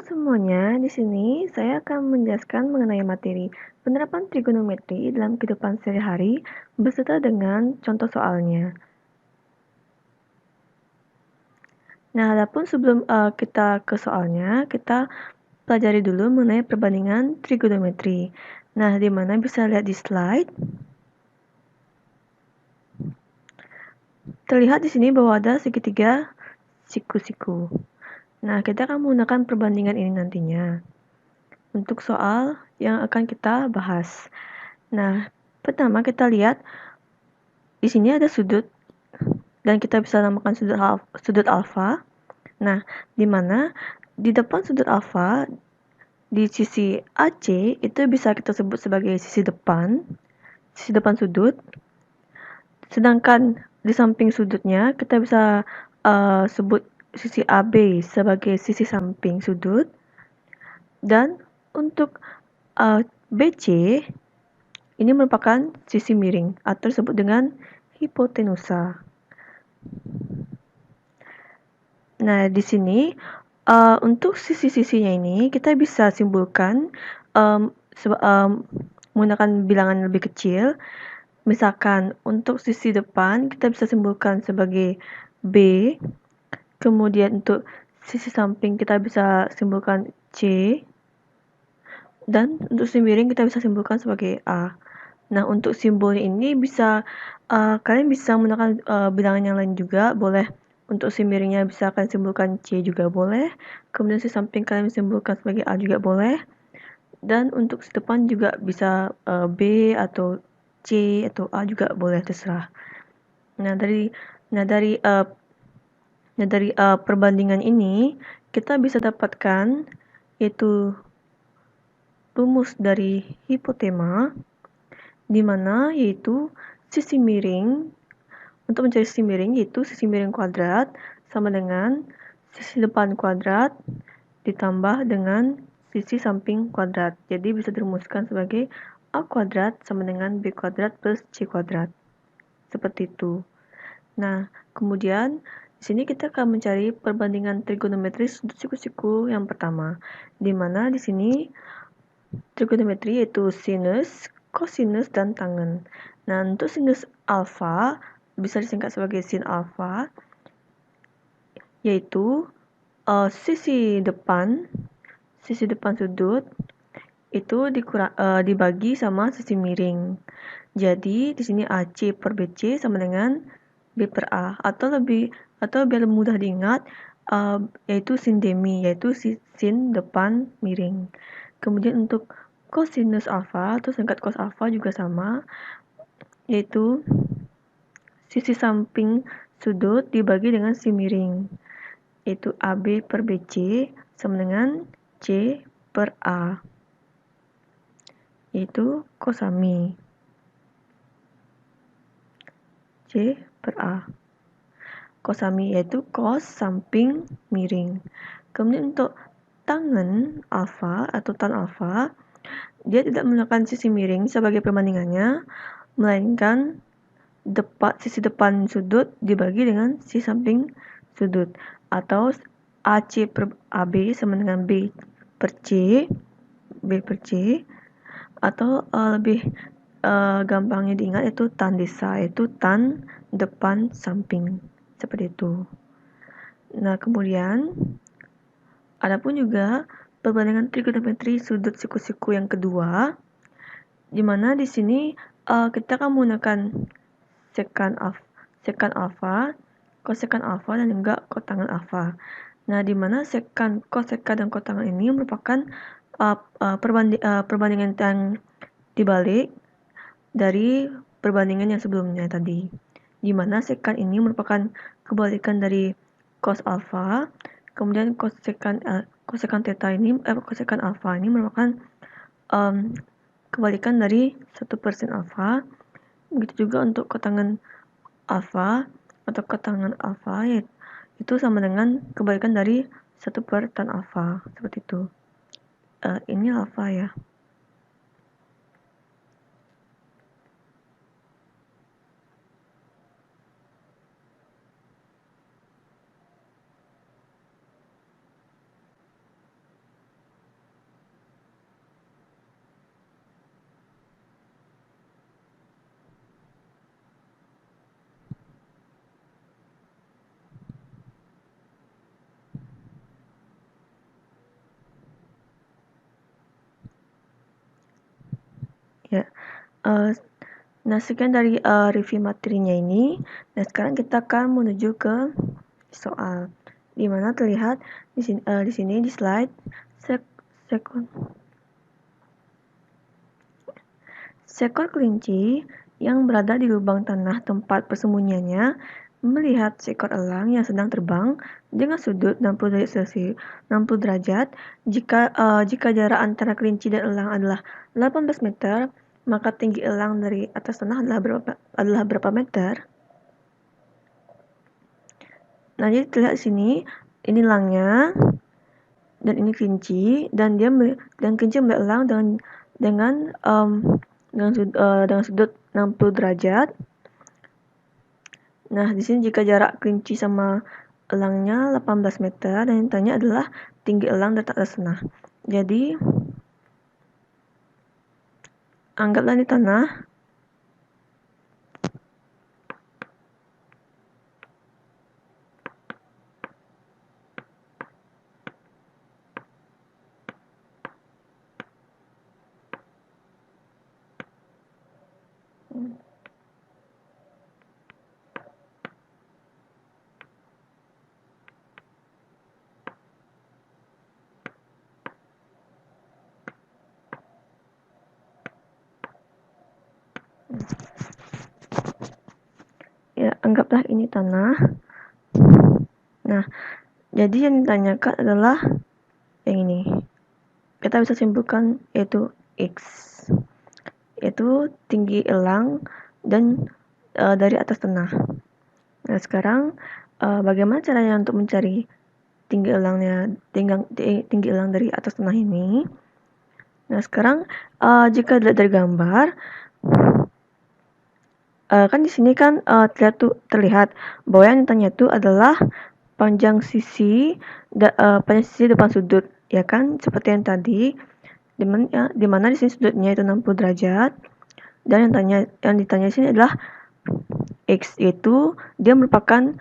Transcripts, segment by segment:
semuanya, di sini saya akan menjelaskan mengenai materi penerapan trigonometri dalam kehidupan sehari-hari beserta dengan contoh soalnya. Nah, adapun sebelum kita ke soalnya, kita pelajari dulu mengenai perbandingan trigonometri. Nah, di mana bisa lihat di slide. Terlihat di sini bahwa ada segitiga siku-siku. Nah, kita akan menggunakan perbandingan ini nantinya untuk soal yang akan kita bahas. Nah, pertama kita lihat di sini ada sudut dan kita bisa namakan sudut alfa. Nah, di mana di depan sudut alfa di sisi AC itu bisa kita sebut sebagai sisi depan sudut. Sedangkan di samping sudutnya kita bisa sebut sisi AB sebagai sisi samping sudut. Dan untuk BC ini merupakan sisi miring atau disebut dengan hipotenusa. Nah, di sini untuk sisi-sisinya ini kita bisa simpulkan menggunakan bilangan lebih kecil. Misalkan untuk sisi depan kita bisa simpulkan sebagai B, kemudian untuk sisi samping kita bisa simpulkan C, dan untuk sisi miring kita bisa simpulkan sebagai A. Nah, untuk simbolnya ini bisa kalian bisa menggunakan bilangan yang lain juga, boleh. Untuk sisi miringnya bisa kalian simpulkan C juga boleh. Kemudian sisi samping kalian simpulkan sebagai A juga boleh. Dan untuk sisi depan juga bisa B atau C atau A juga boleh, terserah. Nah, dari perbandingan ini kita bisa dapatkan yaitu rumus dari hipotema, di mana yaitu sisi miring, untuk mencari sisi miring yaitu sisi miring kuadrat sama dengan sisi depan kuadrat ditambah dengan sisi samping kuadrat. Jadi bisa dirumuskan sebagai A kuadrat sama dengan B kuadrat plus C kuadrat. Seperti itu. Nah, kemudian di sini kita akan mencari perbandingan trigonometri sudut siku-siku yang pertama, di mana di sini trigonometri yaitu sinus, kosinus, dan tangen. Nah, untuk sinus alfa bisa disingkat sebagai sin alfa, yaitu sisi depan sudut itu dibagi sama sisi miring. Jadi di sini AC per BC sama dengan B per A, atau biar mudah diingat yaitu sin demi, yaitu sin depan miring. Kemudian untuk kosinus alfa atau singkat cos alfa juga sama, yaitu sisi samping sudut dibagi dengan sisi miring, yaitu AB per BC sama dengan C per A, yaitu kosami C per A. Kosami yaitu cos samping miring. Kemudian untuk tangen alfa atau tan alfa, dia tidak menggunakan sisi miring sebagai perbandingannya, melainkan sisi depan sudut dibagi dengan sisi samping sudut, atau AC per AB sama dengan B per C, atau lebih gampangnya diingat itu tan desa, yaitu tan depan samping, seperti itu. Nah, kemudian adapun juga perbandingan trigonometri sudut siku-siku yang kedua, di mana di sini kita akan menggunakan sekan alfa, kosekan alfa, dan juga kotangan alfa. Nah, di mana sekan, kosekan, dan kotangan ini merupakan perbandingan yang dibalik dari perbandingan yang sebelumnya tadi, di mana sekan ini merupakan kebalikan dari cos alfa, kemudian kosekan alfa ini merupakan kebalikan dari 1% alfa. Begitu juga untuk kotangan alfa atau kotangan alfa, itu sama dengan kebalikan dari 1 per tan alfa, seperti itu. Ini alfa ya. Nah, sekian dari review materinya ini. Nah, sekarang kita akan menuju ke soal, di mana terlihat di sini di slide seekor kelinci yang berada di lubang tanah tempat persembunyiannya melihat seekor elang yang sedang terbang dengan sudut 60 derajat. Jika jarak antara kelinci dan elang adalah 18 meter, maka tinggi elang dari atas tanah adalah berapa meter? Nah, jadi terlihat di sini, ini elangnya dan ini kelinci, dan kelinci melihat elang dengan sudut 60 derajat. Nah, di sini jika jarak kelinci sama elangnya 18 meter, dan yang ditanya adalah tinggi elang dari atas tanah. Jadi, anggaplah di tanah. Ya, anggaplah ini tanah. Nah, jadi yang ditanyakan adalah yang ini. Kita bisa simpulkan yaitu X, yaitu tinggi elang dan dari atas tanah. Nah, sekarang bagaimana caranya untuk mencari tinggi elang dari atas tanah ini? Nah, sekarang jika dilihat dari gambar, kan di sini kan terlihat bahwa yang ditanya itu adalah panjang sisi depan sudut, ya kan, seperti yang tadi, di mana di sini sudutnya itu 60 derajat, dan yang ditanya di sini adalah X, yaitu dia merupakan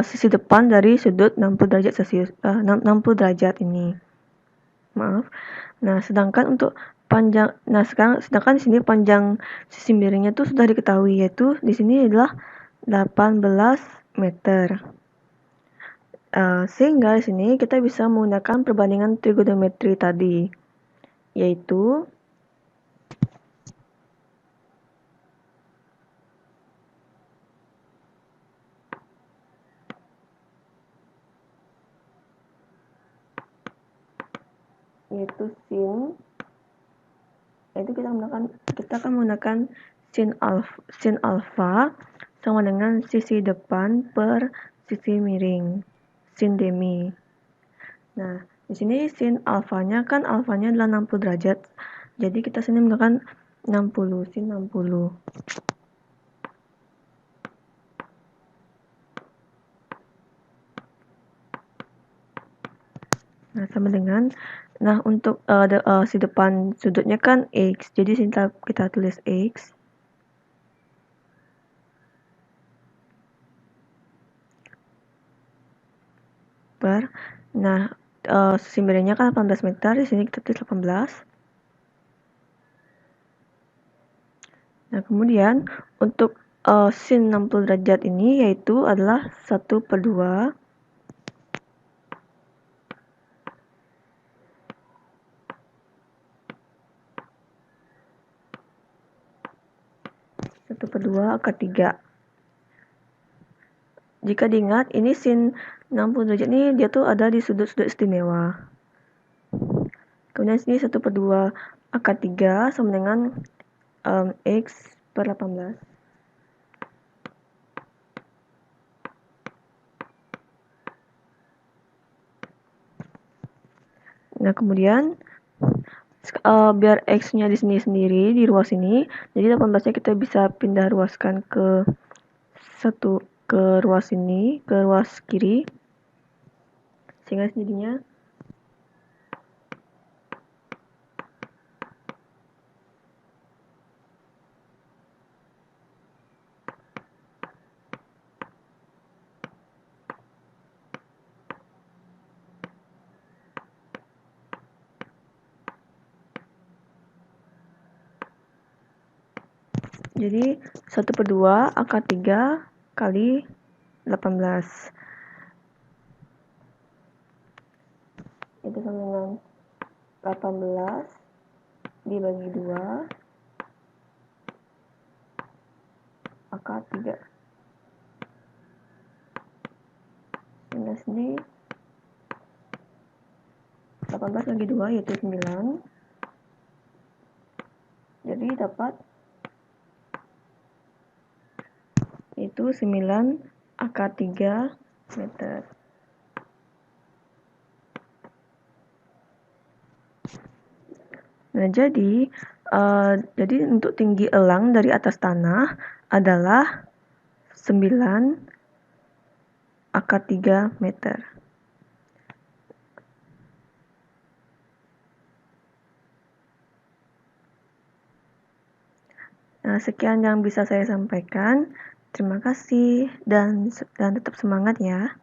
sisi depan dari sudut 60 derajat Celcius, 60 derajat ini. Maaf. Nah, sedangkan di sini panjang sisi miringnya itu sudah diketahui, yaitu di sini adalah 18 meter. Sehingga di sini kita bisa menggunakan perbandingan trigonometri tadi, yaitu sin, yaitu kita akan menggunakan sin alfa sama dengan sisi depan per sisi miring, sin demi. Nah, di sini sin alfanya adalah 60 derajat. Jadi kita sini menggunakan 60, sin 60. Nah, sama dengan untuk si depan sudutnya kan X. Jadi sini kita tulis X. Nah, sisi miringnya kan 18 meter, di sini kita tulis 18. Nah, kemudian untuk sin 60 derajat ini yaitu adalah 1/2. Akar 3. Jika diingat, ini sin 60 derajat ini dia tuh ada di sudut-sudut istimewa. Kemudian sini 1/2 akar 3 sama dengan X per 18. Nah, kemudian biar X-nya di sini sendiri, di ruas ini, jadi 18-nya kita bisa pindah ruaskan ke ruas ini, ke ruas kiri, sehingga jadinya Jadi 1/2 akar 3 kali 18. Itu sama dengan 18 dibagi 2 akar 3. Ini sendiri 18 bagi 2 yaitu 9. Jadi dapat itu 9 akar 3 meter. Nah, jadi untuk tinggi elang dari atas tanah adalah 9 akar 3 meter. Nah, sekian yang bisa saya sampaikan. Terima kasih dan tetap semangat ya.